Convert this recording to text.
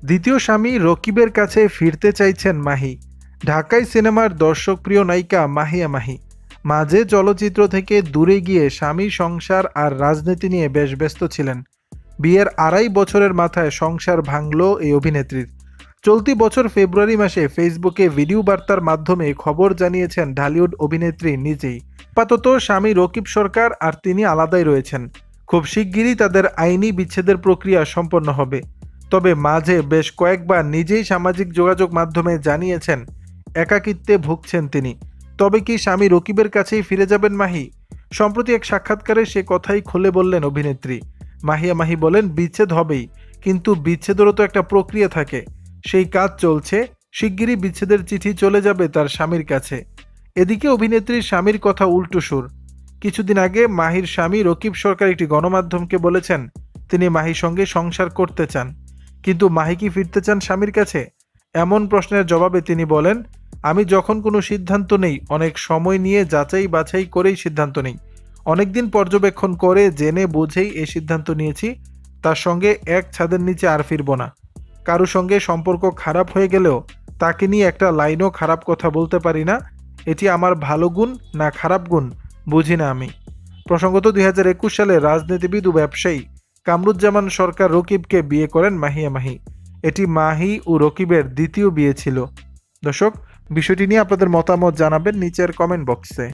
দ্বিতীয় স্বামী রকিবের কাছে ফিরতে চাইছেন মাহি। ঢাকাই সিনেমার দর্শকপ্রিয় নায়িকা মাহিয়া মাহি মাঝে চলচ্চিত্র থেকে দূরে গিয়ে স্বামী, সংসার আর রাজনীতি নিয়ে বেশ ব্যস্ত ছিলেন। বিয়ের 2.5 বছরের মাথায় সংসার ভাঙল এই অভিনেত্রীর। চলতি বছর ফেব্রুয়ারি মাসে ফেসবুকে ভিডিও বার্তার মাধ্যমে খবর জানিয়েছেন ঢালিউড অভিনেত্রী নিজেই। আপাতত স্বামী রকিব সরকার আর তিনি আলাদাই রয়েছেন। খুব শিগগিরই তাদের আইনি বিচ্ছেদের প্রক্রিয়া সম্পন্ন হবে। তবে মাঝে বেশ কয়েকবার নিজেই সামাজিক যোগাযোগ মাধ্যমে জানিয়েছেন একাকিত্বে ভুগছেন তিনি। তবে কি স্বামী রকিবের কাছেই ফিরে যাবেন মাহি? সম্প্রতি এক সাক্ষাৎকারে সে কথাই খুলে বললেন অভিনেত্রী। মাহিয়া মাহি বলেন, বিচ্ছেদ হবেই, কিন্তু বিচ্ছেদেরও তো একটা প্রক্রিয়া থাকে, সেই কাজ চলছে। শিগগিরই বিচ্ছেদের চিঠি চলে যাবে তার স্বামীর কাছে। এদিকে অভিনেত্রীর স্বামীর কথা উল্টো সুর। কিছুদিন আগে মাহির স্বামী রকিব সরকার একটি গণমাধ্যমকে বলেছেন তিনি মাহির সঙ্গে সংসার করতে চান। কিন্তু মাহি কি ফিরতে চান স্বামীর কাছে? এমন প্রশ্নের জবাবে তিনি বলেন, আমি যখন কোনো সিদ্ধান্ত নেই অনেক সময় নিয়ে যাচাই বাছাই করেই সিদ্ধান্ত নেই। অনেকদিন পর্যবেক্ষণ করে জেনে বুঝেই এই সিদ্ধান্ত নিয়েছি। তার সঙ্গে এক ছাদের নিচে আর ফিরব না। কারো সঙ্গে সম্পর্ক খারাপ হয়ে গেলেও তাকে নিয়ে একটা লাইনও খারাপ কথা বলতে পারি না। এটি আমার ভালো গুণ না খারাপ গুণ বুঝি না আমি। প্রসঙ্গত 2021 সালে রাজনীতিবিদ ও ব্যবসায়ী কামরুজ্জামান সরকার রকিবকে বিয়ে করেন মাহিয়া মাহি। এটি মাহি ও রকিবের দ্বিতীয় বিয়ে ছিল। দর্শক, বিষয়টি নিয়ে আপনাদের মতামত জানাবেন নিচের কমেন্ট বক্সে।